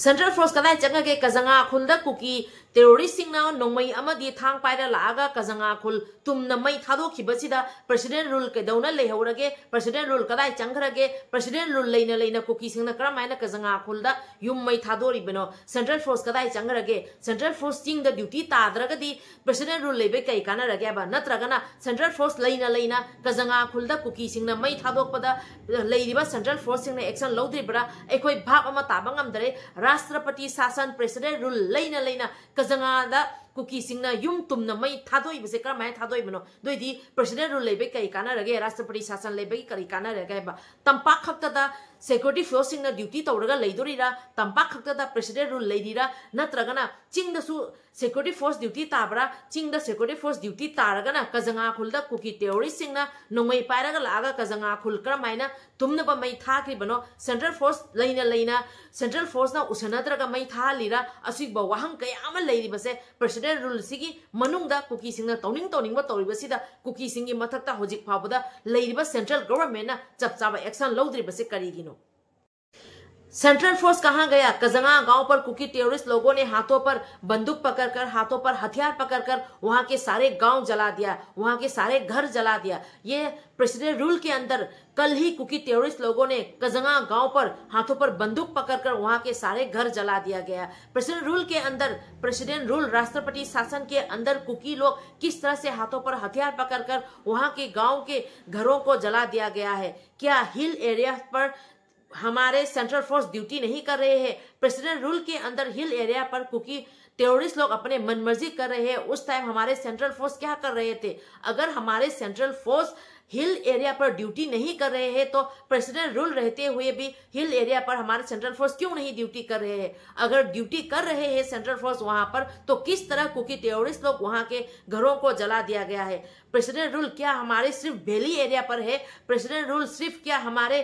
Central force कदाई चंगे कजंगा खुलदा कुकी टेरोरिस्ट सिंगना नोंमई अमदी थांग पायरा लागा कजंगा खुल तुमना मई थादोखिबसिदा प्रेसिडेंट रूल केदौना लेहौरगे प्रेसिडेंट रूल कदाई चंगरगे प्रेसिडेंट रूल लेना लेना कुकी सिंगना करमायना कजंगा खुलदा युम मई थादोरिबनो सेंट्रल फोर्स कदाई चंगरगे सेंट्रल फोर्स चिंग द ड्यूटी ताद्रगदी प्रेसिडेंट रूल लेबे कई कानरगे बा नत्रगना सेंट्रल फोर्स लेना लेना कजंगा खुलदा कुकी सिंगना मई थादोकपदा लेरिबा सेंट्रल फोर्स सिंगना एक्शन लौद्रिबरा एखोई भाग अमा ताबा ngamdare राष्ट्रपति शासन प्रेसिडेंट रूल लेना लेना कजंगा कुकी सिंगना युम तुमना मई थादोई बसे करमाय थादोई बनो दोइदी प्रेसिडेंट रूल लेबे कई कानरगे राष्ट्रपति शासन लेबे कई कानरगे बा तंपाक खक्तदा सिक्योरिटी फोर्स सिंगना ड्यूटी तौरगा लेदोरिरा तंपाक खक्तदा प्रेसिडेंट रूल लेदिरा नत्रगना चिंगदसु सिक्योरिटी फोर्स ड्यूटी ताबरा चिंगदा सिक्योरिटी फोर्स ड्यूटी तारगना कजंगा खुलदा कुकी टेरोरिस्ट सिंगना नोंमई पायरगा लागा कजंगा खुल करमायना तुमना मई थाखरि बनो सेंट्रल फोर्स लेना लेना सेंट्रल फोर्स ना उसनद्रगा मई थालीरा असिब वाहंग कयाम लेरिबसे प्रेसिडेंट रूल सिगी मनुंगदा कुकी सिंगना तौनिंग तौनिंग तौरिबसिदा कुकी सिंगी मथक्ता होजिक फाबदा लेरिबा सेंट्रल गवर्नमेंट ना चपचाबा एक्शन लौद्रिबसे करिगिनो सेंट्रल फोर्स कहां गया कजंगा गांव पर कुकी टेरोरिस्ट लोगों ने हाथों पर बंदूक पकड़कर हाथों पर हथियार पकड़कर वहां के सारे गांव जला दिया वहां के सारे घर जला दिया ये प्रेसिडेंट रूल के अंदर कल ही कुकी टेरोरिस्ट लोगों ने कजंगा गांव पर हाथों पर बंदूक पकड़कर वहां के सारे घर जला दिया गया प्रेसिडेंट रूल के अंदर प्रेसिडेंट रूल राष्ट्रपति शासन के अंदर कुकी लोग किस तरह से हाथों पर हथियार पकड़कर वहां के गांव के घरों को जला दिया गया है क्या हिल एरिया पर हमारे सेंट्रल फोर्स ड्यूटी नहीं कर रहे हैं प्रेसिडेंट रूल के अंदर हिल एरिया पर कुकी टेरोरिस्ट लोग अपने मनमर्जी कर रहे हैं उस टाइम हमारे सेंट्रल फोर्स क्या कर रहे थे अगर हमारे सेंट्रल फोर्स हिल एरिया पर ड्यूटी नहीं कर रहे हैं तो प्रेसिडेंट रूल रहते हुए भी हिल एरिया पर हमारे सेंट्रल फोर्स क्यों नहीं ड्यूटी कर रहे हैं अगर ड्यूटी कर रहे हैं सेंट्रल फोर्स वहां पर तो किस तरह कुकी टेरोरिस्ट लोग वहां के घरों को जला दिया गया है प्रेसिडेंट रूल क्या हमारे सिर्फ वैली एरिया पर है प्रेसिडेंट रूल सिर्फ क्या हमारे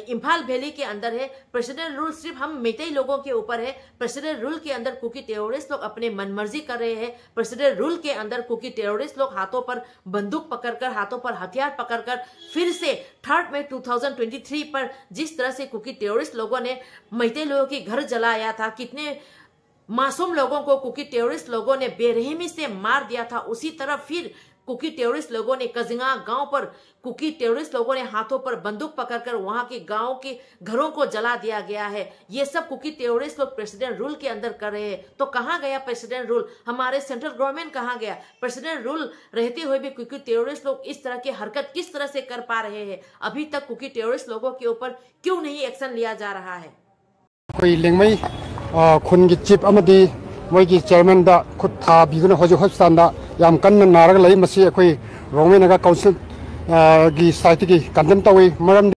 इम्फाल वैली के अंदर है प्रेसिडेंट रूल सिर्फ हम मेतई लोगों के ऊपर है प्रेसिडेंट रूल के अंदर कुकी टेरोरिस्ट लोग अपने मनमर्जी कर रहे हैं प्रेसिडेंट रूल के अंदर कुकी टेरोरिस्ट लोग हाथों पर बंदूक पकड़कर हाथों पर हथियार पकड़कर फिर से 3 मई 2023 पर जिस तरह से कुकी टेरोरिस्ट लोगों ने मेतई लोगों के घर जलाया था कितने मासूम लोगों को कुकी टेरोरिस्ट लोगों ने बेरहमी से मार दिया था उसी तरह फिर कुकी टेरोरिस्ट लोगों ने कजंगा गांव पर कुकी टेरोरिस्ट लोगों ने हाथों पर बंदूक पकड़कर वहां के गांव के घरों को जला दिया गया है ये सब कुकी टेरोरिस्ट लोग प्रेसिडेंट रूल के अंदर कर रहे हैं तो कहां गया प्रेसिडेंट रूल हमारे सेंट्रल गवर्नमेंट कहां गया प्रेसिडेंट रूल रहते हुए भी कुकी टेरोरिस्ट लोग इस तरह की हरकत किस तरह से कर पा रहे हैं अभी तक कुकी टेरोरिस्ट लोगों के ऊपर क्यों नहीं एक्शन लिया जा रहा है कोई लेंगमई खुन की चिप अमदी मोई चेयरमैन दा खुद था बिगन होजो हॉस्पिटल दा याम कन्न नारग लई मसी अखोई रोमेनगा काउंसिल की साइट की कंडेम तवे मरम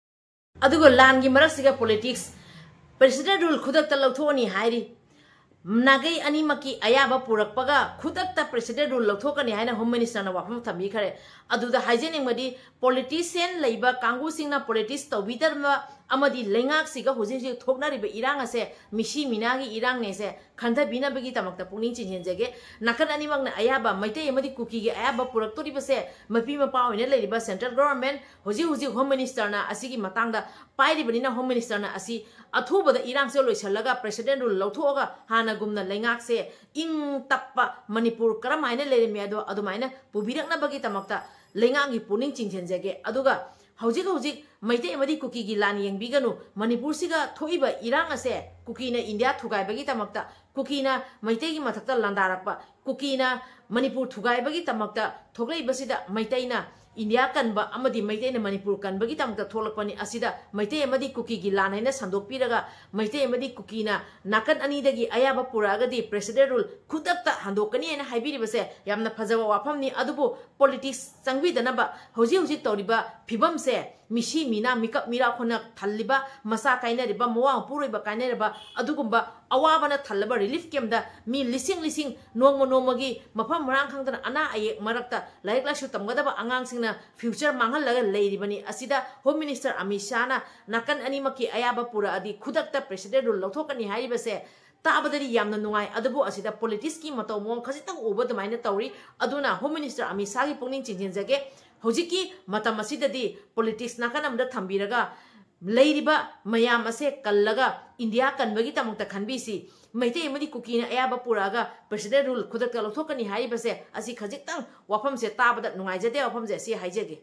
अदुगो लान की मरक्सिगा पॉलिटिक्स प्रेसिडेंट रूल खुदक लौथोनी हाइरी नागई अनीमकी अयाबा पुरकपगा खुदक प्रेसिडेंट रूल लौथोकनी हाइना होम मिनिस्टर ना वाफम थमी खरे अदुदा हाइजेनिंगमदी पॉलिटिशियन लैबा कांगुसिंगना पॉलिटिक्स तौबीदरमा अमदी लेंगाकसिगा हुजिजि थोकनारिबा इरांग असे मिशी मिनागी इरांग नेसे खंथबिनाबगी तमक्ता पुनिंग चिन्हेंजगे नाकन अनिमकना अयाबा मैतै अमदी कुकीगे अयाबा पुरक्तोरिबसे मपी मपा ओइने लेरिबा सेंट्रल गवर्नमेंट हुजि हुजि होम मिनिस्टरना असिगी मतांगदा पाइरिबनिना होम मिनिस्टरना असी अथुबदा इरांगसे लोइसलगा प्रेसिडेंट रूल लौथोगा हानागुमना लेंगाकसे इंग तप्पा मणिपुर करमाइना लेरिमे अदो अदुमाइना पुबिरकनाबगी तमक्ता लेंगांगी पुनिंग चिन्हेंजगे अदुगा हौजिक हौजिक मैतै अमदी कुकीगी लान येंबिगनु मणिपुर सिगा थोइबा इरांग असे कुकीना इंडिया थुगाइबगी तमक्ता कुकीना मैतैगी मथक्ता लंदारकपा कुकीना मणिपुर थुगाइबगी तमक्ता थोगलैबसिदा मैतैना इंडिया कनबा अमदी मैतैना मणिपुर कनबगी तमक्ता थोलकपनि असिदा मैतै अमदी कुकीगी लान हैना संदोकपिरगा मैतै अमदी कुकीना नाकन अनीदगी अयाबा पुरागदी प्रेसिडेंट रूल खुदक्ता हंदोकनी हैना हाइबिरिबसे यामना फजबा वाफमनी अदुबो पॉलिटिक्स संगविदनबा हौजि हौजि तौरिबा फिबमसे मिशी मीना मिकप मिरा खोना थल्लिबा मसा काइनरिबा मोवा पुरोइबा काइनरिबा अदुगुंबा अवाबना थल्लबा रिलीफ केम्दा मी लिसिंग लिसिंग नोंगमो नोंमगी मफम मरांग खंगदना अना आये मरक्ता लाइक लासु तमगदबा अंगांगसिंगना फ्यूचर मांगहलगा लेरिबनी असिदा होम मिनिस्टर अमित शाहना नाकन अनिमकी अयाबा पुरा अदि खुदक्ता प्रेसिडेंट रूल लौथोकनी हाइबसे ताबदरी यामना नुंगाई अदबो असिदा पॉलिटिक्स की मतौ मों खजितंग उबो दमाइना तौरी अदुना होम मिनिस्टर अमित शाहगी पुनिंग चिंजिनजगे हौजिकी मतम असिददी पॉलिटिक्स नाकन अमदा थंबिरगा लेरिबा मयाम असे कल्लगा इंडिया कन्बगी तमुक्ता खनबीसी मैते मदी कुकी ना अयाबा पुरागा प्रेसिडेंट रूल खुदक लौथोकनी हाइबसे असि खजितंग वाफम से ताबदा नुंगाइजदे वाफम से असि हाइजेगे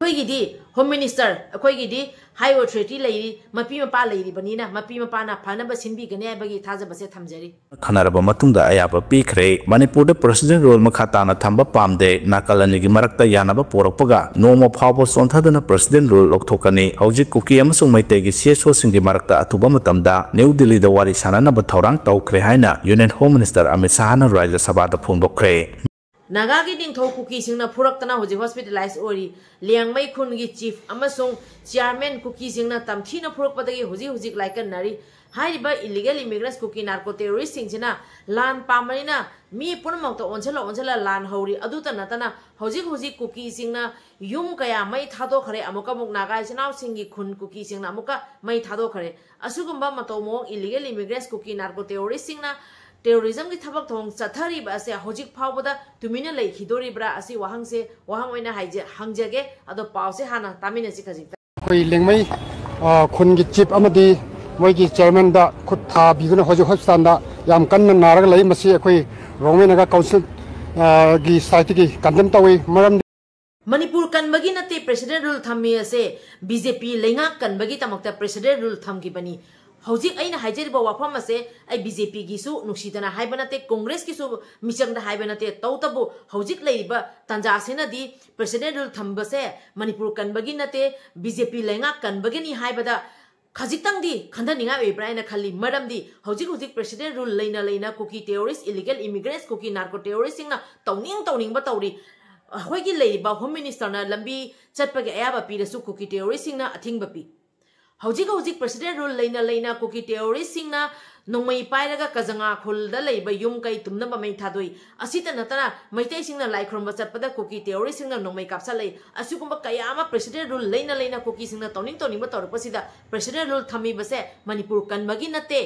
अखोइगिदी होम मिनिस्टर अखोइगिदी हाई ऑथोरिटी लेरी मपी मपा लेरी बनीना मपी मपाना फानब सिनबीगने आइबगी थाजबसे थमजरी खनारबा मतुंगदा अयाबा पीखरे मणिपुर प्रेसिडेंट रोल मखाताना थंबा पामदे नाकालनिगी मरक्ता यानाबा पोरकपगा नोमो फावबो सोंथादना प्रेसिडेंट रोल लौथोकनी हौजिक कुकी अमसुंग मैतेगी सीएसओ सिंगी मरक्ता अथुबा मतमदा न्यू दिल्ली दा वारी सानानबा थौरांग तौखरे हाइना यूनियन होम मिनिस्टर अमित शाहना राज्य सभादा फोंदोखरे नागा की निंथौ कुकी सिंगना फुरक्तना होजि हॉस्पिटलाइज ओरी लियांगमै खुनगी चीफ अमसुंग चेयरमैन कुकी सिंगना तमथीना फुरकपदगी होजि होजि लाइकन नरी हाइरिबा illegal immigrants Kuki narco terrorist सिंगसिना लान पामरिना मी पुनमौत ओंझला लान हौरी अदुता नतना होजि होजि कुकी सिंगना युम कया मै थादो खरे अमुका मुक नागा इचनाव सिंगी खुन कुकी सिंगना अमुका मै थादो खरे असुगुंबा मतोमो illegal immigrants Kuki narco terrorist सिंगना टेररिज्म की थबक थोंग चथरीब असे होजिक फावबदा तुमिना लेखिदोरिब्रा असि वाहंगसे वाहंगोइना हाइजे हंगजगे अदो पावसे हाना तामिनसि खजिक कोई लेंगमै खुन की चिप अमदी मोइगी चेयरमैन दा खुद था बिगुन होजिक हॉस्पिटल दा याम कन्न नारग लई मसी अखोई रोंगमेनगा काउंसिल की साइट की कंडेम तवे मरम मणिपुर कनबगी नते प्रेसिडेंट रूल थम्मी असे बीजेपी लेंगा कनबगी तमक्ता प्रेसिडेंट रूल थमकी बनी हौजिक अइना हाइजेरिबा वाफम असे आई बीजेपी गिसु नुक्सीदना हाइबा नते कांग्रेस किसु मिचंगदा हाइबा नते तौतबु हौजिक लेरिबा तंजासेनदी प्रेसिडेंट रूल थम्बसे मणिपुर कनबगी नते बीजेपी लेंगा कनबगीनी हाइबादा खजितंगदी खंदनिंगा वेब्राइना खल्ली मरमदी हौजिक हौजिक प्रेसिडेंट रूल लेना Kuki terrorist illegal immigrants Kuki narco terrorist सिंगना तौनिंग तौरी होगी लेरिबा होम मिनिस्टरना लंबी चटपगे अयाबा पीरसु कुकी टेररिस्ट सिंगना अथिंगबा पी हौजिक हौजिक प्रेसिडेंट रूल लेना कुकी टेररिस्ट सिंगना नोंमई पाइरगा कजंगा खुलदा लेबा युम कई तुमनबा मै थादोई असिता नतना मैतै सिंगना लाइख्रोंबा चटपदा कुकी टेररिस्ट सिंगना नोंमई कापसालै असुकुंबा कयामा प्रेसिडेंट रूल लेना कुकी सिंगना तौनिंग तौरपसिदा प्रेसिडेंट रूल थमीबसे मणिपुर कनबगी नते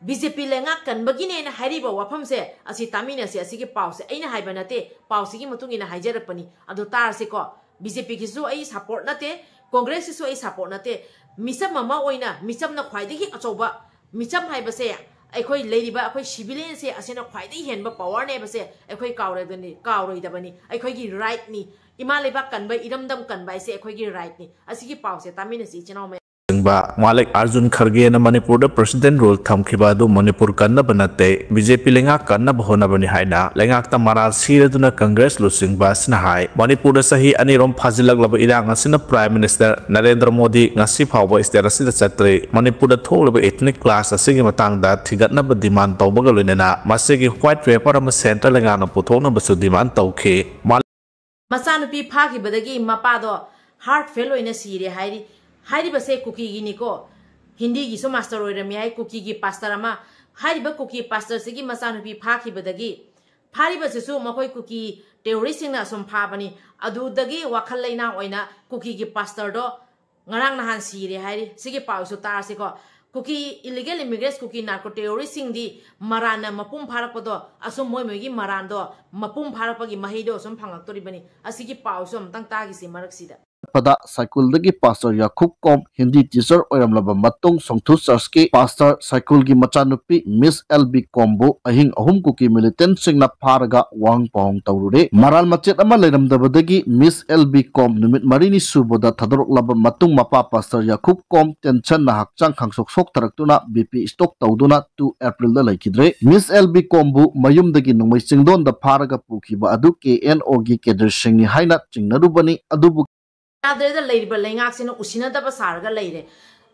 बीजेपी लेंगा कनबगी ने हाइरिबा वाफम से असि तामिनसे असिगे पाउसे अइना हाइबा नते पाउसिगी मतुंगिना हाइजरपनी अदो तारसे को बीजेपी किसु अइ सपोर्ट नते कांग्रेस किसु अइ सपोर्ट नते मिसम ममा ओइना मिसमना ख्वाइदगी अचौबा मिसम हाइबसे अखोई लेरिबा अखोई सिविलियन से असेना ख्वाइदगी हेनबा पावर ने बसे अखोई कावरोइदबनी अखोईगी राइट नि इमा लेबा कनबा इरमदम कनबा से अखोईगी राइट नि असिगी पाउसे तामिनसी चनाव में Mallikarjun Kharge Manipur president role थमखिबा मणिपुर कन्नब नते बीजेपी लेंगा कन्नब होनबनी हाइना लेंगाक्ता मराल सीरदुना कांग्रेस लुसिंगबा सिना हाय मणिपुर सही अनिरोम फाजिलगलब इरांग असिना prime minister Narendra Modi ngasi फावबा स्टेट असिदा चत्रे मणिपुर थोलब एथनिक क्लास असिगे मतंगदा थिगतनब डिमांड तौबगा लोइनेना मसेगी व्हाइट पेपर अम सेंटर लेंगाना पुथोनबसु डिमांड तौखे मसानुपी फागिबदगी मपादो हार्ट फेल ओइना सीरे हाइरी हाइरिबसे कुकी गिनिको हिंदी की मास्टर ओइरमी हाइ कुकी की पास्टर अमा हाइरिबा कुकी पास्टर सिगी मसानुपी फाखिबदगी फारिबसेसु मखोइ कुकी टेररिस्ट सिंगना सम फाबनी अदुदगी वाखल लेना ओइना कुकी की पास्टर दो ngarang nahan sire हाइरि सिगी पाउसु तारसेको Kuki illegal immigrants Kuki narco terrorist सिंगदी मराना मपुम फारपदो असुम मोइमोइगी मरानदो मपुम फारपगी महिदो सम फंगक्तोरिबनी असिगी पाउसु अमतंग तागिसि मरक्सिदा पदा साइकिल दगी पास्टर याकूब कॉम हिंदी टीचर ओरमलबा मतुंग सोंथु चर्च के पास्टर साइकिल की मचानुपी मिस एलबी कॉम्बो अहिंग अहुम कुकी मिलिटेंट सिंगना फारगा वांग पोंग तौरुरे मराल मचेत अमा लेरमदबदगी मिस एलबी कॉम निमित मरिनी सुबोदा थदरokलबा मतुंग मपा पास्टर याकूब कॉम टेंशन ना हकचांग खांगसोक सोक थरक्तुना बीपी स्टॉक तौदुना 2 अप्रैल दा लैखिद्रे मिस एलबी कॉम्बो मयुमदगी नुमै सिंगदोन दा फारगा पुखिबा अदु केएनओ गी केडर सिंगनी हाइना चिंगनरुबनी अदुबु लेंगाक्सिना उसिनदब सारगा लेरे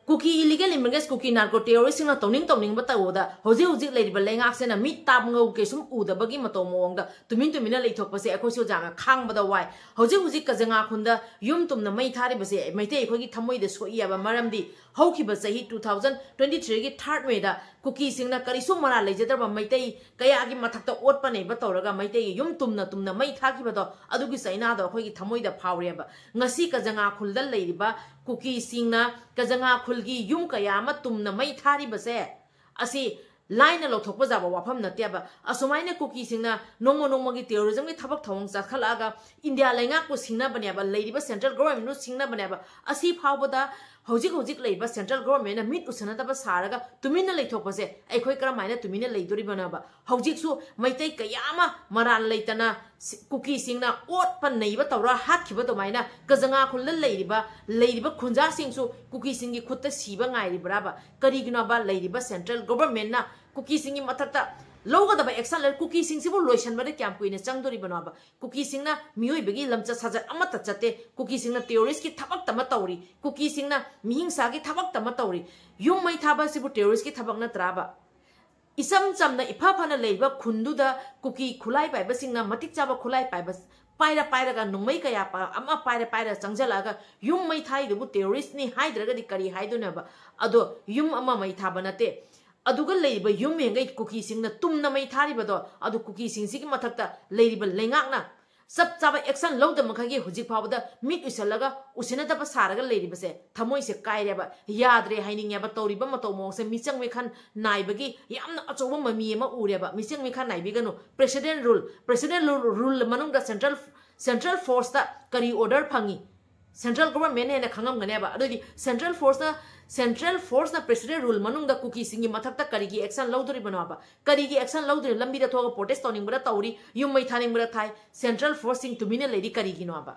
Kuki illegal immigrants Kuki narco terrorist तौनिंग तौदा होजे होजिक लेंगाक्सिना मी ताबंगौ केसुम उदबगी मतो मोंगदा तुमिन लेथोकपसे अखोइसु जांगा खांगबदा वाय होजे होजिक कजंगा खुंदा युम तुमना मै थारिबसे मैते अखोइगी थमोइद सोइयाबा मरमदी हौखिबा सही 2023 की थर्ड मेदा कुकी सिंगना करिसु मरा लेजदरबा मैते कयागी मथक्ता ओटपने बतौरगा मैते युम तुमना मै थाखिबदो अदुगी सैनादो अखोइगी थमोइदा फावरेबा ngasi कजंगा खुलदा लेरिबा कुकी सिंगना कजंगा खुलगी युम कयामा तुमना मै थारिबसे असि लाइन लौथोकप जाबा वाफम नतेबा असुमाइना कुकी सिंगना नोंमोगी टेररिज्म की थबक थवंग चखलागा इंडिया लेंगा को सिंगना बनेबा लेरिबा सेंट्रल गवर्नमेंट नु सिंगना बनेबा असि फावबदा हौजिक हौजिक लेबा सेंट्रल गवर्नमेंट ना मिट उसनदब सारगा तुमिना लेथोपसे अखोय करमाइना तुमिना लेदोरिबनाबा हौजिकसु मैतै कयामा मरान लेतना कुकी सिंगना ओट पन नैबा तौरा हातखिबा दोमाइना गजंगा खुल लेरिबा खुंजा सिंगसु कुकी सिंगी खुत्ता सीबा ngairibraba करिगिनोबा लेरिबा सेंट्रल गवर्नमेंट ना कुकी सिंगी मथक्ता लौगदब एक्शन ले कुकी सिंग सिबु लोइसनबदे क्याम कुइने चंगदोरिबनाबा कुकी सिंगना मियोइबगी लमचा साजत अमत चते कुकी सिंगना टेररिस्ट की थबक तम तौरी कुकी सिंगना मिहिंसा की थबक तम तौरी युम मै थाबा सिबु टेररिस्ट की थबक नत्राबा इसम चमना इफा फना लेबा खुंदुदा कुकी खुलाई पाइबा सिंगना मतिक चाबा खुलाई पाइबा पायरा पायरा नुमै कया अमा पायरा चंगजलागा युम मै थाइदुबु टेररिस्ट नि हाइद्रगदि करी हाइदुनबा अदो युम अमा मै थाबा नते अदुगा लेरिबा युम हेंगै कुकी सिंगना तुमना मै थारिबदो अदु कुकी सिंगसिगी मथक्ता लेरिबा लेंगाकना सब चाबा एक्शन लौद मखगे हुजिक फावदा मिट उसलगा उसिनदब सारगा लेरिबसे थमोइ से कायरेबा याद्रे हाइनिंगयाबा तौरिबा मतो मोसे मिचंग मेखन नाइबगी यामना अचोबा ममी एमा उरेबा मिचंग मेखन नाइबिगनो प्रेसिडेंट रूल मनुंगदा सेंट्रल फोर्स ता करी ऑर्डर फंगी सेंट्रल गवर्नमेंट है खंगमगनेबा अदुदि सेंट्रल फोर्स ना प्रेसिडेंट रूल मनुंगदा कुकी सिंगी मथक्ता करीगी एक्शन लौदोरिबनाबा करीगी एक्शन लौदोरि लंबीदा थोगा प्रोटेस्ट तौनिंगबदा तौरी युम मै थानिंगबदा थाई सेंट्रल फोर्स सिंग तुमिने लेदी करीगिनोबा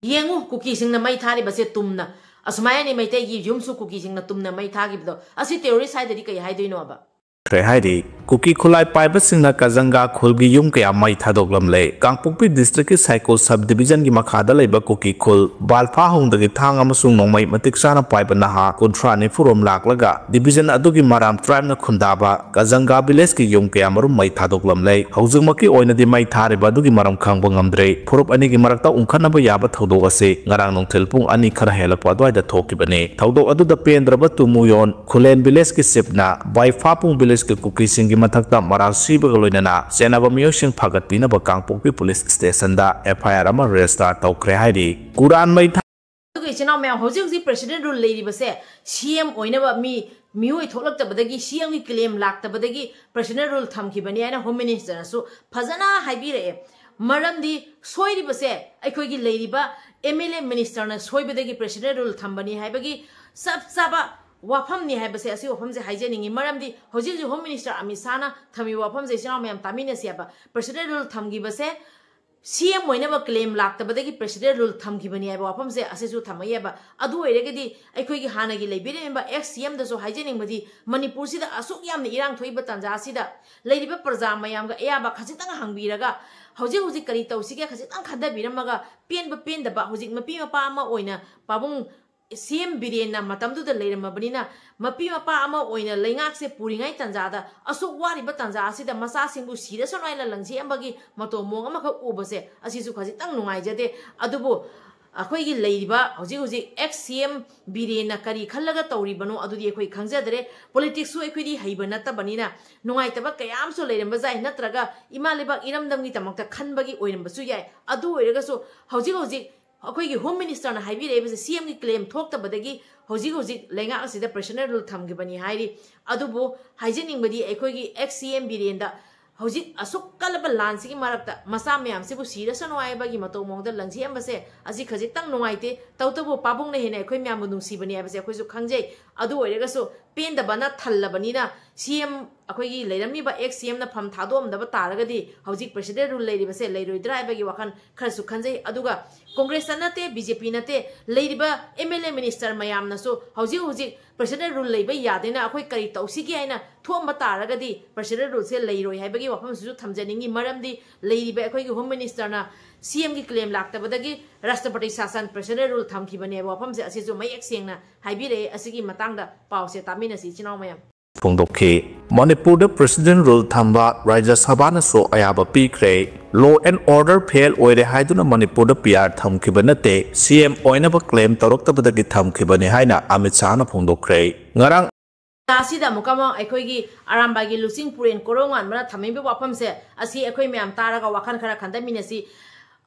येंगु कुकी सिंग ना मै थारिबसे तुमना असमायनि मैतैगी युमसु कुकी सिंग ना तुमना मै थागिबदो असि टेररिस्ट हाइदरि कई हाइदोइनोबा कुकी खुलाई पाइबसिंगना कजंगा खुलगी युम कया मई थादोगलमले कांगपोकपी डिस्ट्रिक्ट की साइको सब डिवीजन की मखादा लेबा कुकी खुल बालफा होंदगी थांग अमसुंग नोंमै मतिक साना पाइबा नहा कुंट्रा निफुरोम लाकलगा डिवीजन अदुगी माराम ट्राइब ना खुंदाबा कजंगा विलेज की युम कया मरुम मई थादोगलमले हौजुमकी ओइनदि मई थारिबा अदुगी माराम खांगबा ngamdre फुरुप अनि की मरकता उंखनबा याबा थौदोक असे ngarang नोंथेल पुंग अनि खरा हेलपा अदवाइदा थोकिबने थौदोक अदुदा पेंद्रबा तुमुयोन खुलेन विलेज की सिपना बाइफा पुंग विलेज के कुकी सिंगी मथक्ता मराल सीबगा लोइनना सेनाबा मियोसिंग फागतपिनबा कांगपोकपी पुलिस स्टेशन दा एफआईआर अमा रजिस्टर तौख्रे हाइरि कुरान मै इचनाव मैं हौजिक प्रेसिडेंट रूल लेरिबसे सीएम ओइनबा मियोइ थोलक्तबदगी सीएम की क्लेम लाक्तबदगी प्रेसिडेंट रूल थमखिबनी आइना होम मिनिस्टर सु फजना हाइबिरे मरमदी सोइरिबसे अखोइगी लेरिबा एमएलए मिनिस्टर ना सोइबदगी प्रेसिडेंट रूल थमबनी हाइबगी सब साबा वाफम नि हाइबसे असि वाफम से हाइजेनिंगी मरमदी हौजिक होम मिनिस्टर अमित शाह ना थमी वाफम से इचनाव मैं तामिनसियाबा प्रेसिडेंट रूल थमगिबसे सीएम होइनबा क्लेम लाक्तबदगी प्रेसिडेंट रूल थमगिबनी आइबा वाफम से असेसु थमयबा अदु ओइरेगदी अखोइगी हानगी लेबिरेबा एक्स सीएम दसो हाइजेनिंगबदी मणिपुर सिदा असुक यामना इरांग थोइबा तंजा सिदा लेरिबा प्रजा मयामगा एयाबा खजितंग हांगबिरगा हौजिक करी तौसिगे खजितंग खदबिरमगा पेंदबा हौजिक मपी मपा अमा ओइना पाबुंग सीएम बिरेना मतमदुदा लेरमबनिना मपी मपा अमा ओइना लेंगाक से पुरिंगाई तंजादा असुक वारिबा तंजा असिदा मसा सिंगु सिरसनवाइला लंगसी अमगी मतो मोंग अमख उबसे असिसु खजितंग नुंगाइजदे अदुबो अखोइगी लेरिबा हौजिक एक्स सीएम बिरेना करी खल्लगा तौरिबनो अदुदि अखोइ खंगजदरे पॉलिटिक्स सु अखोइदी हैबा नतबनिना नुंगाइतबा कयामसो लेरमबा जाय नत्रगा इमालेबा इरमदमगी तमक्ता खनबगी ओइरमबसु याय अदु ओइरगसु हौजिक अखोइगी होम मिनिस्टर ना हाइबिरेबसे सीएम की क्लेम थोक्तबदगी हौजिक लेंगा असिदा प्रेसिडेंट रूल थमगिबनी हाइरि अदुबो हाइजेनिंगबदी अखोइगी एक्स सीएम बिरेंदा हौजिक असुक कलब लानसिगी मरक्ता मसा मयाम सिबु सीरसनो आइबगी मतो मोंगदा लंगसी अमबसे असि खजितंग नुंगाइते तौतबो पाबुंग ने हेने अखोइ म्याम नुंसीबनी आइबसे अखोइसु खंगजै अदु ओइरगसु पेंदबना थल्लबनीना सीएम अखोइगी लेरमीबा एक्स सीएम ना फम थादोमदबा तारगदी हौजिक प्रेसिडेंट रूल लेरिबसे लेरोइद्रा आइबगी वखन खरसु खंजै अदुगा कांग्रेस नते बीजेपी नते लेरिबा एमएलए मिनिस्टर मयामनसु हौजिक प्रेसिडेंट रूल लेबा यादेना अखोइ करी तौसिगी आइना थोमबा तारगदी प्रेसिडेंट रूल से लेरोइ हाइबगी वफमसु थमजनिंगी मरमदी लेरिबा अखोइगी होम मिनिस्टर ना सीएम की क्लेम लाक्तबदगी राष्ट्रपति शासन प्रेसिडेंट रूल थमखिबने वफम से असिसु मयक सेंगना हाइबिरे असिगी मतांगदा पावसे तामिनसी चिनाव मयाम फोंदोखे मणिपुर प्रेसिडेंट रूल थम्बा राज्य सभा सो अयाब पीख्रे लॉ एंड ऑर्डर फेल ओइरे हाइदुना मणिपुर पीआर थमखिबा नते सीएम ओइनबा क्लेम तौरक्तबदगी थमखिबने हाइना अमित शाह ना फोंदोख्रे ngarang तासिदा मुकामा अखोइगी आरामबागी लुसिंग पुरेन कोरोंगान मना थमेबे वाफम से असि अखोइ म्याम तारगा वाखन खरा खंदमिनसी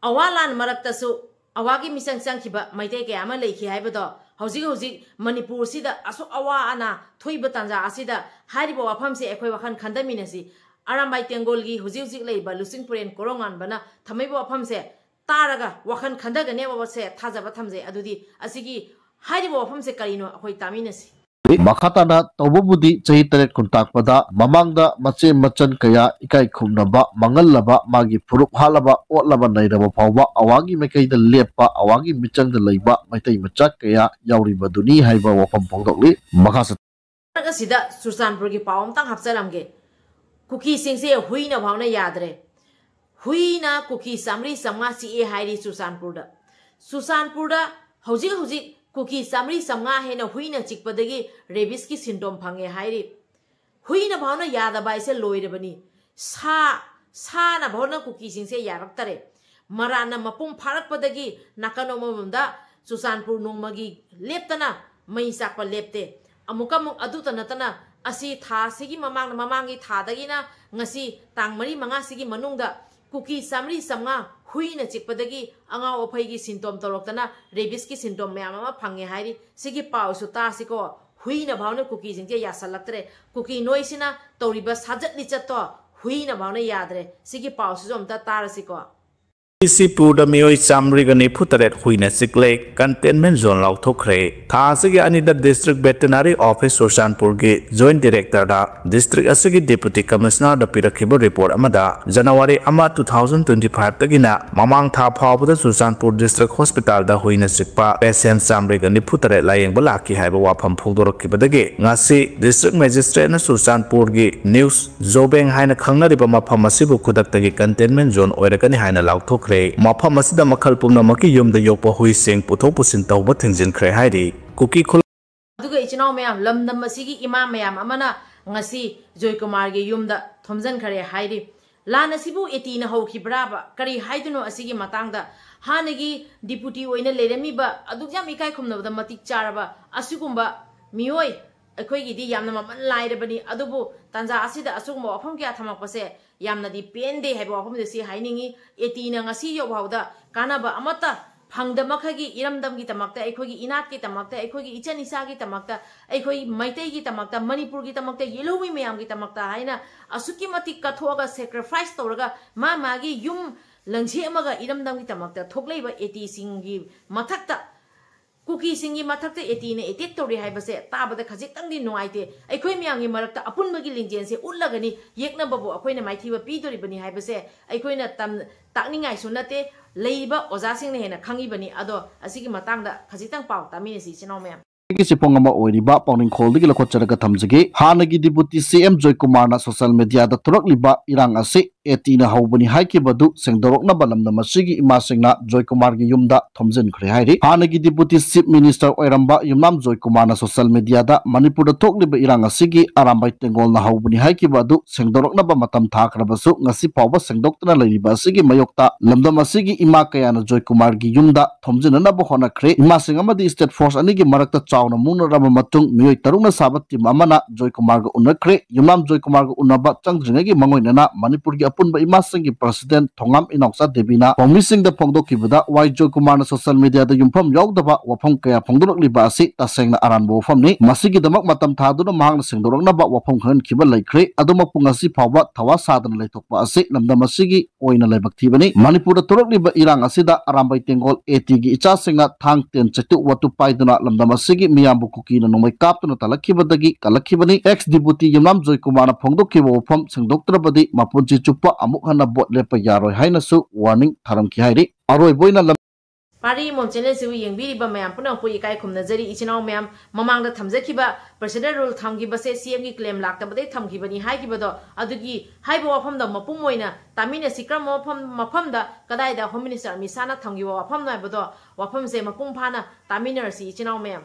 अवालान मरक्तसु अवागी मिसंग संखिबा मैते के आमा लेखि हाइबदो हौजिक मणिपुर सिदा असो अवा आना थोइबा तंजा असिदा हारिबा वाफम से अखोइ वाखन खंदमिनसी आरामबाई तेंगोलगी हौजिक लेबा लुसिंग पुरेन कोरोंगान बना थमेबे वाफम से तारगा वाखन खंदगने वबसे थाजबा थमजे अदुदी असिगी हाइरिबो वफम से करिनो अखोई तामिनसी Makhatana Tobubudi Chahitare Kuntakpada, Mamanga Mache Machan Kaya, Ikai Kumnaba, Mangalaba, Magi Purup Halaba, Otlaba Naidaba Pava, Awagi Makai the Lepa, Awagi Michang the Leba, Matai Machak Kaya, Yauri Baduni, Haiba Wapam Pongdoli, Makasa. Sida Susanpur ki pawam tang hapsalamge. Kuki singse huina bhavna yadre. Huina kuki samri samga si e hairi Susanpurda. Susanpurda hauji Kuki samri samga hena huina chikpadagi rabies ki syndrome phange hairi. Huina bhavna yada baise loirebani. Sa na bhavna kuki singse yaraktare. Marana mapum pharakpadagi nakanomamda Susanpur nongmagi leptana mai sakpa lepte. Amukamuk aduta natana asi tha sigi mamangi thadagi na ngasi tangmari manga sigi manungda kuki samri samga huina chikpadagi anga ophai gi symptom toroktana rabies ki symptom mayam ama phange hairi sigi paw su ta siko huina bhavna kuki jingje yasalaktre kuki noisina toriba sajatli chatto huina bhavna yadre sigi paw su jomta tarasiko Sipurda Mioi Samrigani Putaret Huina Sikle, Containment Zone Lautokre, Tasigi Anida District Veterinary Office Susanpurgi, Joint Director da, District Asigi Deputy Commissioner da Pirakibo Report Amada, January Ama 2025 Tagina, Mamang Tha Pawda Susanpur District Hospital da Huina Sikpa, Patient Samrigani Putaret Lying Balaki Haiba Wapam Pudorokibadagi, Ngasi, District Magistrate na Susanpurgi, News, Zobeng Haina Kangna Ribama Pamasibu Kudaktagi Containment Zone Oirakani Haina Lautokre. Mapam asida makhal pumnamaki yumda yokpa hui sing puthok pusin tawba thingjin khre hairi kuki khul aduga ichinaw mayam lamdam asigi imam mayam amana ngasi Joy Kumar gi yumda thomjan khare hairi lana sibu etina haukibraba kari haiduno asigi matangda hanagi deputy oina leremi ba adugya mikai khumnabda matik charaba asugumba mioi अखोई दी यामना ममन लाइरबनी अदुबु तंजा असिदा असुगम वफम क्या थमकपसे यामना दी पेंदे हैबो वफम देसी हाइनिंगी एटीना ngasi यो भावदा कानाबा अमता फंगदमखगी इरमदम की तमकता अखोई इनात की तमकता अखोई इचन इसा की तमकता अखोई मैतै की तमकता मणिपुर की तमकता येलोवी मयाम की तमकता हाइना असुकी मति कथोगा सैक्रिफाइस तौरगा मागी युम लंगसे अमगा इरमदम की तमकता थोकलेबा eighty सिंगी मथक्ता Kuki singi mathakta etine etek tori haibase tabada khajitangdi nuaite aikhoi myangi marakta apunbagi lingjense ullagani yekna babu akhoina maithiba pidori bani haibase aikhoina tam takningai sunate leiba ojasing ne hena khangi bani ado asigi matangda khajitang pau tamine si chinawme Sipongama Oiriba, Pounding Cold, the Locochaka Tamzagi, Hanagi Deputy CM Joy Kumar na social media, the Turokliba, Irang Ase, Etina Haubani Haiki Badu, Sengdorokna Balam, the Masigi Imasingna, Joy Kumar Yumda, Tomzen Krehari, Hanagi Deputy Chief Minister Oiramba, Yumam Joy Kumar na social media, Manipur the Tokliba Irang Asigi, Arambai Tengol na Haubani Haiki Badu, Sengdorokna Bamatam Takrabasu, Nasipawa, Sengdokna Lariba Sigi Mayokta, Lamda Masigi Imakayana Joy Kumar Yumda, Tomzen and Nabohona Kre, Imasingama the State Force Anigi Marakta na muna raba matung mioi tarung na sabat ti mamana Joy Kumar ga unakre yumam Joy Kumar ga unaba changdringa gi mangoy na Manipur gi apun ba imasang gi president thongam inoksa debina pongmising da pongdok ki bada wai Joy Kumar na social media da yumpham yog da ba wafam kaya pongdok li ba si taseng na aran bo fam ni masigi damak matam thadu na mahang na singdorong na ba wafam khan kiba laikre aduma pungasi phawa thawa sadan laitok ba asi namda masigi oina laibak thibani Manipur da torok li ba irang asida arambai tengol eti gi icha singna thang ten chatu watu paiduna lamda masigi Miyambu Kuki na nomay kapto na talakibadagi kalakibani ex-deputy Yumam Joy Kumar na pongdok kiba wapam sang Dr. Badi mapunji chupa amukhan na bot lepa yaroy hay na su warning tharam ki hayri aroy boy na Pari mom channel se wi yengbi ba mayam punang pui kai khumna jari ichinaw mayam mamang da thamjakhiba president rule thamgiba se CM gi claim lakta bade thamgibani haigiba do adugi haiba wafam da mapum moina tamina sikram mafam da kadai da home minister misana thamgiba wafam na bado wafam se mapum phana tamina si ichinaw mayam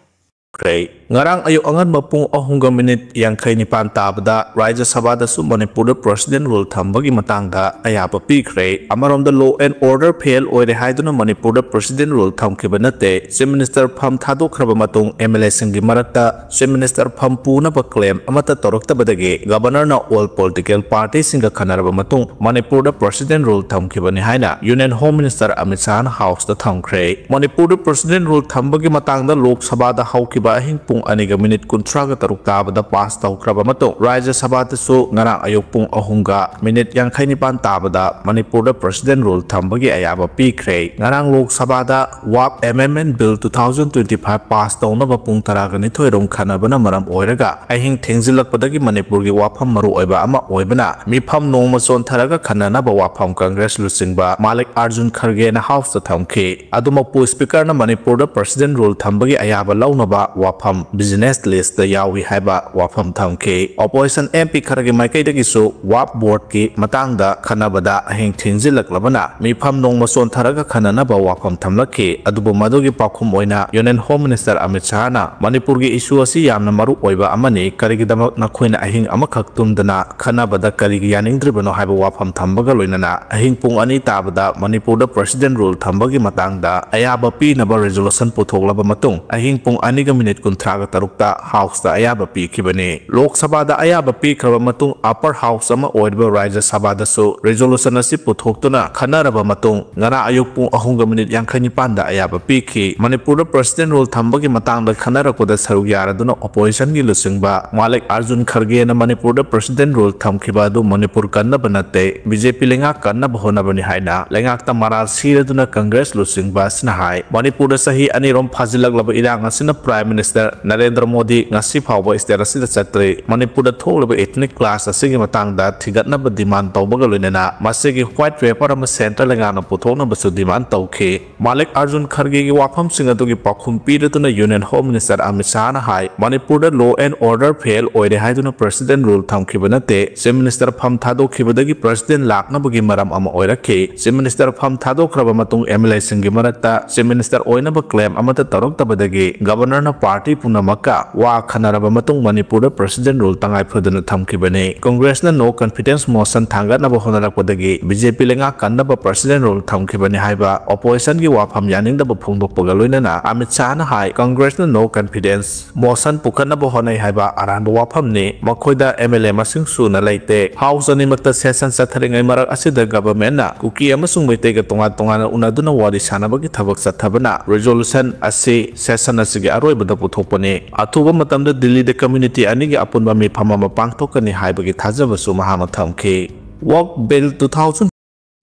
Ngarang ayok angan mapung ahungga minute yang kay nipan tabda Rajya Sabha da su Manipur President rule thambagi matangda ayapa pikre amarom da law and order fail oire haiduna Manipur President rule thamkiba nate Chief Minister pham thadokhraba matung MLA singi marakta Chief Minister pham puna ba claim amata torokta badage Governor na all political parties singa khanaraba matung Manipur President rule thamkiba ni haina Union Home Minister Amit Shah House da thamkre Manipur President rule thambagi matangda Lok Sabha da haukiba ꯑꯔꯣꯏꯕ ꯑꯍꯤꯡ ꯄꯨꯡ 2:30 ꯇꯥꯕꯗ pass ꯇꯧꯈ꯭ꯔꯕ ꯃꯇꯨꯡ ꯔꯥꯖ꯭ꯌ ꯁꯚꯥꯗꯁꯨ ꯉꯔꯥꯡ ꯑꯌꯨꯛ ꯄꯨꯡ 3:59 ꯇꯥꯕꯗ ꯃꯅꯤꯄꯨꯔꯗ ꯄ꯭ꯔꯁꯤꯗꯦꯟ ꯔꯨꯜ ꯊꯝꯕꯒꯤ ꯑꯌꯥꯕ ꯄꯤꯈ꯭ꯔꯦ ꯉꯔꯥꯡ ꯂꯣꯛ ꯁꯚꯥꯗ WAP Amendment Bill 2025 ꯄꯥꯁ ꯇꯧꯅꯕ ꯄꯨꯡ 12 ꯔꯣꯝ ꯈꯟꯅꯕꯅ ꯃꯔꯝ ꯑꯣꯏꯔꯒ ꯑꯍꯤꯡ ꯊꯦꯡꯖꯤꯜꯂꯛꯄꯗꯒꯤ ꯃꯅꯤꯄꯨꯔꯒꯤ ꯋꯥꯐꯝ ꯃꯔꯨ ꯑꯣꯏꯕ ꯑꯃ ꯑꯣꯏꯕꯅ ꯃꯤꯐꯝ ꯅꯣꯡꯃ ꯆꯣꯟꯊꯔꯒ ꯈꯟꯅꯅꯕ ꯋꯥꯐꯝ ꯀꯪꯒ꯭ꯔꯦꯁ ꯂꯨꯆꯤꯡꯕ ꯃꯥꯂꯤꯛ ꯑꯥꯔꯖꯨꯟ ꯈꯔꯒꯦꯅ ꯍꯥꯎꯁꯇ ꯊꯝꯈꯤ ꯑꯗꯨꯃꯛꯄꯨ ꯁ꯭ꯄꯤꯀꯔꯅ ꯃꯅꯤꯄꯨꯔꯗ ꯄ꯭ꯔꯁꯤꯗꯦꯟ ꯔꯨꯜ ꯊꯝꯕꯒꯤ ꯑꯌꯥꯕ ꯂꯧꯅꯕ ꯋꯥꯐꯝ ꯕꯤꯖꯤꯅꯦꯁ ꯂꯤꯁꯇ ꯌꯥꯎꯏ ꯍꯥꯏꯕ ꯋꯥꯐꯝ ꯊꯝꯈꯤ ꯑꯣꯄꯣꯖꯤꯁꯟ MP ꯈꯔꯒꯤ ꯃꯥꯏꯀꯩꯗꯒꯤꯁꯨ WAP ꯕꯣꯔꯗꯀꯤ ꯃꯇꯥꯡꯗ ꯈꯟꯅꯕꯗ ꯑꯍꯤꯡ ꯊꯦꯡꯖꯤꯜꯂꯛꯂꯕꯅ ꯃꯤꯐꯝ ꯅꯣꯡꯃ ꯆꯣꯟꯊꯔꯒ ꯈꯟꯅꯅꯕ ꯋꯥꯐꯝ ꯊꯝꯂꯛꯈꯤ ꯑꯗꯨꯕꯨ ꯃꯗꯨꯒꯤ ꯄꯥꯎꯈꯨꯝ ꯑꯣꯏꯅ ꯌꯨꯅꯤꯌꯟ ꯍꯣꯝ ꯃꯤꯅꯤꯁꯇꯔ ꯑꯃꯤꯠ ꯁꯥꯍꯅ ꯃꯅꯤꯄꯨꯔꯒꯤ ꯏꯁꯨ ꯑꯁꯤ ꯌꯥꯝꯅ ꯃꯔꯨ ꯑꯣꯏꯕ ꯑꯃꯅꯤ ꯀꯔꯤꯒꯤꯗꯃꯛ ꯅꯈꯣꯏꯅ ꯑꯍꯤꯡ ꯑꯃꯈꯛ ꯇꯨꯝꯗꯅ ꯈꯟꯅꯕꯗ ꯀꯔꯤꯒꯤ ꯌꯥꯅꯤꯡꯗ꯭ꯔꯤꯕꯅꯣ ꯍꯥꯏꯕ ꯋꯥꯐꯝ ꯊꯝꯕꯒ ꯂꯣꯏꯅꯅ ꯑꯍꯤꯡ ꯄꯨꯡ 2 ꯇꯥꯕꯗ ꯃꯅꯤꯄꯨꯔꯗ ꯄ꯭ꯔꯁꯤꯗꯦꯟ ꯔꯨꯜ ꯊꯝꯕꯒꯤ ꯃꯇꯥꯡꯗ ꯑꯌꯥꯕ ꯄꯤꯅꯕ ꯔꯤꯖꯣꯂꯨꯁꯟ ꯄꯨꯊꯣꯛꯂꯕ ꯃꯇꯨꯡ ꯑꯍꯤꯡ ꯄꯨꯡ 2:63 ꯍꯥꯎꯁꯇ ꯑꯌꯥꯕ ꯄꯤꯈꯤꯕꯅꯤ ꯂꯣꯛ ꯁꯚꯥꯗ ꯑꯌꯥꯕ ꯄꯤꯈ꯭ꯔꯕ ꯃꯇꯨꯡ ꯑꯞꯄꯔ ꯍꯥꯎꯁ ꯑꯃ ꯑꯣꯏꯔꯤꯕ ꯔꯥꯖ꯭ꯌ ꯁꯚꯥꯗꯁꯨ ꯔꯤꯖꯣꯂꯨꯁꯟ ꯑꯁꯤ ꯄꯨꯊꯣꯛꯇꯨꯅ ꯈꯟꯅꯔꯕ ꯃꯇꯨꯡ ꯉꯔꯥꯡ ꯑꯌꯨꯛ ꯄꯨꯡ 3:59 ꯑꯌꯥꯕ ꯄꯤꯈꯤ ꯃꯅꯤꯄꯨꯔꯗ ꯄ꯭ꯔꯁꯤꯗꯦꯟ ꯔꯨꯜ ꯊꯝꯕꯒꯤ ꯃꯇꯥꯡꯗ ꯈꯟꯅꯔꯛꯄꯗ ꯁꯔꯨꯛ ꯌꯥꯔꯗꯨꯅ ꯑꯣꯄꯣꯖꯤꯁꯟꯒꯤ ꯂꯨꯆꯤꯡꯕ ꯃꯥꯂꯤꯛ ꯑꯥꯔꯖꯨꯟ ꯈꯔꯒꯦꯅ ꯃꯅꯤꯄꯨꯔꯗ ꯄ꯭ꯔꯁꯤꯗꯦꯟ ꯔꯨꯜ ꯊꯝꯈꯤꯕ ꯑꯗꯨ ꯃꯅꯤꯄꯨꯔ ꯀꯟꯅꯕ ꯅꯠꯇꯦ BJP ꯂꯩꯉꯥꯛ ꯀꯟꯅꯕ ꯍꯣꯠꯅꯕꯅꯤ ꯍꯥꯏꯅ ꯂꯩꯉꯥꯛꯇ ꯃꯔꯥꯜ ꯁꯤꯔꯗꯨꯅ ꯀꯪꯒ꯭ꯔꯦꯁ ꯂꯨꯆꯤꯡꯕ ꯑꯁꯤꯅ ꯍꯥꯏ ꯃꯅꯤꯄꯨꯔꯗ ꯆꯍꯤ 2 ꯐꯥꯖꯤꯜꯂꯛꯂꯕ ꯏꯔꯥꯡ ꯑꯁꯤꯅ ꯄ꯭ꯔꯥꯏꯝ ꯃꯤꯅꯤꯁꯇꯔ ꯅꯔꯦꯟꯗ꯭ꯔ ꯃꯣꯗꯤ ꯉꯁꯤ ꯐꯥꯎꯕ ꯁ꯭ꯇꯦꯠ ꯑꯁꯤꯗ ꯆꯠꯇ꯭ꯔꯤ ꯃꯅꯤꯄꯨꯔꯗ ꯊꯣꯛꯂꯤꯕ ꯏꯊꯅꯤꯛ ꯀ꯭ꯂꯥꯁ ꯑꯁꯤꯒꯤ ꯃꯇꯥꯡꯗ ꯊꯤꯒꯠꯅꯕ ꯗꯤꯃꯥꯟ ꯇꯧꯕꯒ ꯂꯣꯏꯅꯅ ꯃꯁꯤꯒꯤ ꯍ꯭ꯋꯥꯏꯠ ꯄꯦꯄꯔ ꯑꯃ ꯁꯦꯟꯇ꯭ꯔꯦꯜ ꯂꯩꯉꯥꯛꯅ ꯄꯨꯊꯣꯛꯅꯕꯁꯨ ꯗꯤꯃꯥꯟ ꯇꯧꯈꯤ ꯃꯥꯂꯤꯛ ꯑꯥꯔꯖꯨꯟ ꯈꯔꯒꯦꯒꯤ ꯋꯥꯐꯝꯁꯤꯡ ꯑꯗꯨꯒꯤ ꯄꯥꯎꯈꯨꯝ ꯄꯤꯔꯗꯨꯅ ꯌꯨꯅꯤꯌꯟ ꯍꯣꯝ ꯃꯤꯅꯤꯁꯇꯔ ꯑꯃꯤꯠ ꯁꯥꯍꯅ ꯍꯥꯏ ꯃꯅꯤꯄꯨꯔꯗ ꯂꯣ ꯑꯦꯟ ꯑꯣꯔꯗꯔ ꯐꯦꯜ ꯑꯣꯏꯔꯦ ꯍꯥꯏꯗꯨꯅ ꯄ꯭ꯔꯁꯤꯗꯦꯟ ꯔꯨꯜ ꯊꯝꯈꯤꯕ ꯅꯠꯇꯦ ꯆꯤꯐ ꯃꯤꯅꯤꯁꯇꯔ ꯐꯝ ꯊꯥꯗꯣꯛꯈꯤꯕꯗꯒꯤ ꯄ꯭ꯔꯁꯤꯗꯦꯟ ꯂꯥꯛꯅꯕꯒꯤ ꯃꯔꯝ ꯑꯃ ꯑꯣꯏꯔꯛꯈꯤ ꯆꯤꯐ ꯃꯤꯅꯤꯁꯇꯔ ꯐꯝ ꯊꯥꯗꯣꯛꯈ꯭ꯔꯕ ꯃꯇꯨꯡ MLAꯁꯤꯡꯒꯤ ꯃꯔꯛꯇ ꯆꯤꯐ ꯃꯤꯅꯤꯁꯇꯔ ꯑꯣꯏꯅꯕ ꯀ꯭ꯂꯦꯝ ꯑꯃꯠꯇ ꯇꯧꯔꯛꯇꯕꯗꯒꯤ ꯒꯕꯔꯅꯔꯅ ꯄꯥꯔꯇꯤ ꯄꯨꯝꯅꯃꯛꯀ ꯋꯥ ꯈꯟꯅꯔꯕ ꯃꯇꯨꯡ ꯃꯅꯤꯄꯨꯔꯗ ꯄ꯭ꯔꯁꯤꯗꯦꯟ ꯔꯨꯜ ꯇꯉꯥꯏꯐꯗꯅ ꯊꯝꯈꯤꯕꯅꯤ ꯀꯪꯒ꯭ꯔꯦꯁꯅ ꯅꯣ ꯀꯟꯐꯤꯗꯦꯟꯁ ꯃꯣꯁꯟ ꯊꯥꯡꯒꯠꯅꯕ ꯍꯣꯠꯅꯔꯛꯄꯗꯒꯤ BJP ꯂꯩꯉꯥꯛ ꯀꯟꯅꯕ ꯄ꯭ꯔꯁꯤꯗꯦꯟ ꯔꯨꯜ ꯊꯝꯈꯤꯕꯅꯤ ꯍꯥꯏꯕ ꯑꯣꯄꯣꯖꯤꯁꯟꯒꯤ ꯋꯥꯐꯝ ꯌꯥꯅꯤꯡꯗꯕ ꯐꯣꯡꯗꯣꯛꯄꯒ ꯂꯣꯏꯅꯅ ꯑꯃꯤꯠ ꯁꯥꯍꯅ ꯍꯥꯏ ꯀꯪꯒ꯭ꯔꯦꯁꯅ ꯅꯣ ꯀꯟꯐꯤꯗꯦꯟꯁ ꯃꯣꯁꯟ ꯄꯨꯈꯠꯅꯕ ꯍꯣꯠꯅꯩ ꯍꯥꯏꯕ ꯑꯔꯥꯟꯕ ꯋꯥꯐꯝꯅꯤ ꯃꯈꯣꯏꯗ MLA ꯃꯁꯤꯡ ꯁꯨꯅ ꯂꯩꯇꯦ ꯍꯥꯎꯁ ꯑꯅꯤꯃꯛꯇ ꯁꯦꯁꯟ ꯆꯠꯊꯔꯤꯉꯩ ꯃꯔꯛ ꯑꯁꯤꯗ ꯒꯚꯔꯟꯃꯦꯟꯠꯅ ꯀꯨꯀꯤ ꯑꯃꯁꯨꯡ ꯃꯩꯇꯩꯒ ꯇꯣꯉꯥꯟ-ꯇꯣꯉꯥꯟꯅ ꯎꯅꯗꯨꯅ ꯋꯥꯔꯤ ꯁꯥꯅꯕꯒꯤ ꯊꯕꯛ ꯆꯠꯊꯕꯅ ꯔꯤꯖꯣꯂꯨꯁꯟ ꯑꯁꯤ ꯁꯦꯁꯟ ꯑꯁꯤꯒꯤ ꯑꯔꯣꯏꯕꯗ ꯄꯨꯊꯣꯛꯄꯅꯤ ꯑꯊꯨꯕ ꯃꯇꯝꯗ ꯗꯤꯜꯂꯤꯗ ꯀꯝꯃ꯭ꯌꯨꯅꯤꯇꯤ ꯑꯅꯤꯒꯤ ꯑꯄꯨꯟꯕ ꯃꯤꯐꯝ ꯑꯃ ꯄꯥꯡꯊꯣꯛꯀꯅꯤ ꯍꯥꯏꯕꯒꯤ ꯊꯥꯖꯕꯁꯨ ꯃꯍꯥꯛꯅ ꯊꯝꯈꯤ WAP Bill 2000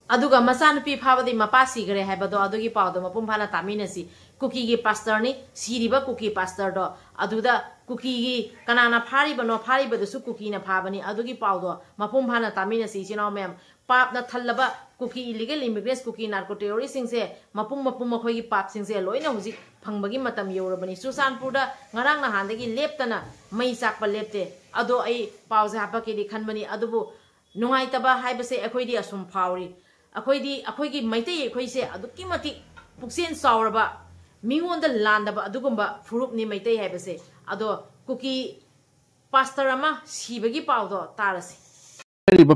aduga machanupi phabadi mapa sigre haibado adugi pawdo mapum phana taminasi kuki gi pastor ni siriba kuki pastor do aduda kuki gi kanana phari bano phari badu su kuki na phabani adugi pawdo mapum phana taminasi chinaw mem pap na thallaba kuki illegal immigrants kuki narco terrorists sing se mapum makhoi gi pap sing se loina huji phangbagi matam yorabani susanpur da ngarang na handagi leptana mai sakpa lepte ado ai pawse hapaki di khanbani adubu nungai taba haibase akhoi di asum phawri अखोई की मैतई अखोई से अदुकी मति पुक्सेन सावरबा मिंगोंदा लांदबा अदुगुंबा फुरुपनी मैतई हैबसे अदो cookie pastor अमा सीबगी पावदो तारसी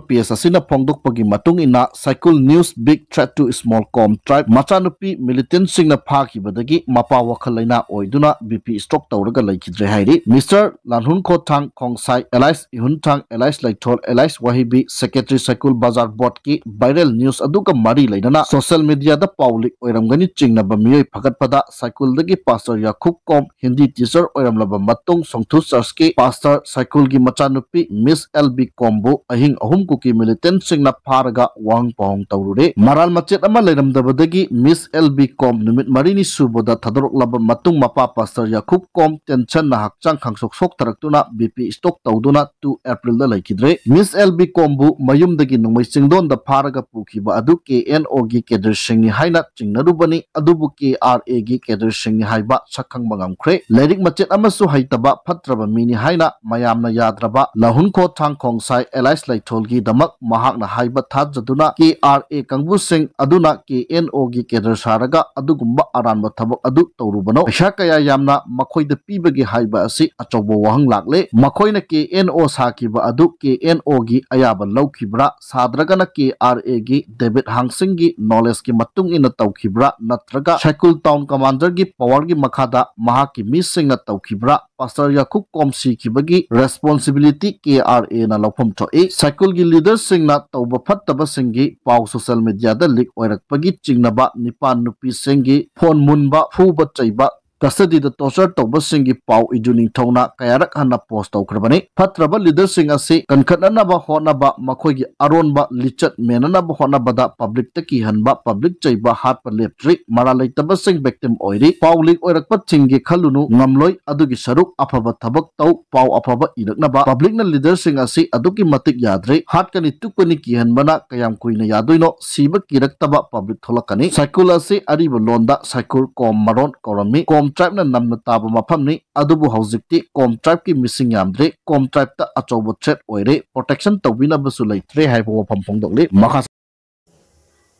PS asina phongdokpagi matung ina cycle news big threat to small com tribe machanupi militant singna phakibadagi mapa wakhalaina oiduna BP stock tawraga laikhidre hairi Mr Lanhun Khothang Khongsai Elias Ihunthang Elias Laithol Elias Wahibi Secretary Cycle Bazar Board ki viral news aduga mari lainana social media da public oiramgani chingnaba miyoi phagatpada cycle dagi pastor Yakub Kom Hindi teacher oiramlaba matung Songthu Church ki pastor cycle gi machanupi Miss LB Kombo ahing ahum kuki militant singna pharaga wang pong tawrure maral machet ama leiramdabadagi Miss LB Kom numit marini suboda thadoroklaba matung mapa pastor Yakub Kom tension na hakchang khangsok sok tharaktuna BP stock tawduna 2 April da laikidre Miss LB Kombu mayumdagi nungmai singdon da pharaga pukhiba adu KNO gi kedr singni haina chingnarubani adubu KRA gi kedr singni haiba sakhang mangamkhre leirik machet amasu haitaba phatraba mini haina mayamna yadraba Lahun Khothang Khongsai Elias Laithol gi damak mahakna haiba thajaduna KRA kangbu sing aduna KNO gi kedar saraga adugumba aranba thabak adu tawrubano paisa kaya yamna makhoida pibagi haiba asi achobo wahang lakle makhoina KNO sakiba adu KNO gi ayaba lawkhibra sadragana KRA gi David Hangsing gi knowledge gi matung ina tawkhibra natraga Shaikul Town Commander gi power gi makhada mahaki missing na tawkhibra Pastor Yakub Kom sikibagi responsibility KRA na lawpham thoe Shaikul gi leaders singna tawba phattaba singi paw social media da leak oirakpagi chingnaba nipan nupi singi phone munba phuba chaiba custody da torture tawba singi paw iduning thona kayarak hanna post tawkrabani phatraba leader sing ase kankhatna ba hona ba makhoi gi aron ba lichat menana ba hona ba da public ta ki hanba public chaiba hat pa leptri mara leitaba sing victim oiri public oirak pa chingi khalunu ngamloi adugi saruk afaba thabak taw paw afaba irakna ba public na leader sing ase adugi matik yadre hat kani tukani ki hanbana kayam kuina yadoino siba kiraktaba public tholakani cycle ase ariba londa cycle kom maron korami kom tribe na namna taba maphamni adubu haujikti kom tribe ki missing yamdre kom tribe ta achobo threat oire protection tawina basu leitre haibo wafam phongdokle makha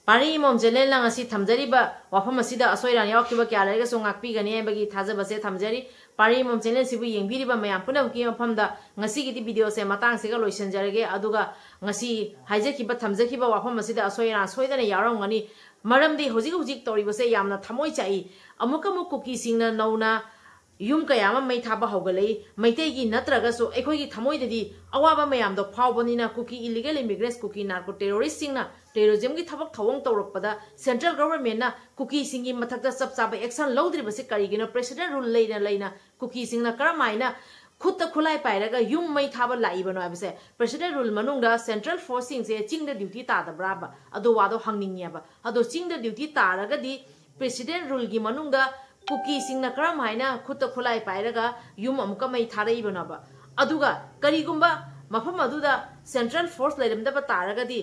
Pari mom jelen lang asi thamjari ba wafam asida asoiran yakiba kya lega so ngakpi gani bagi thajaba se thamjari pari mom jelen sibu yengbiri ba mayam punam ki mafam da ngasi gi video se matang se ga loisan jarage aduga ngasi haije ki ba thamjaki ba wafam asida asoiran soidana yarong ngani maramdi hojik hojik tori base yamna thamoi chai amuka mu kuki singna nauna yum kayama mai thaba hogalei maitei gi natraga so ekhoi gi thamoi dadi awaba mayam do phawbonina kuki illegal immigrants kuki narco terrorist singna terrorism gi thabak thawong tawrakpada central government na kuki singi mathakta sapchaba action lodri base karigina president rule leina kuki singna karamaina khutta khulai pairaga yum mai thaba laibano abse president rule manungda central force sing se chingda duty ta da braba ado wado hangningia ba ado chingda duty taraga di president rule gi manungda kuki singna karam haina khutta khulai pairaga yum amuka mai tharaibono ba aduga karigumba mafam aduda central force leiramda ba taraga di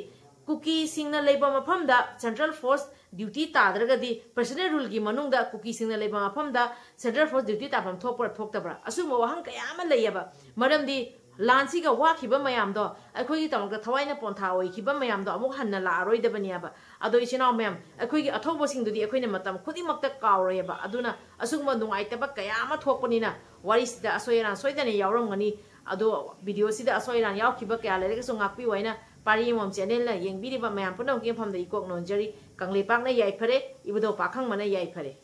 kuki singna leiba mafam da central force duty tadraga di president rule gi manungda kuki singna leiba mafam da central force duty tapam thokpar thoktabra asuma wahang kayama leiaba maramdi lansi ga wakiba mayam do akhoi gi tamak thawaina pontha oi kiba mayam do amuk hanna la aroi da baniaba ado ichina mayam akhoi gi athobo sing dudi akhoi na matam khudi makta kawroyaba aduna asugma nungai taba kayama thokpanina wari sida asoiran soidane yawrong ngani ado video sida asoiran yaw kiba kya lere so ngakpi waina pari mom channel na yengbiri ba mayam punam ki pham da ikok nonjari kangle pak na yai phare ibudo pakhang mana yai phare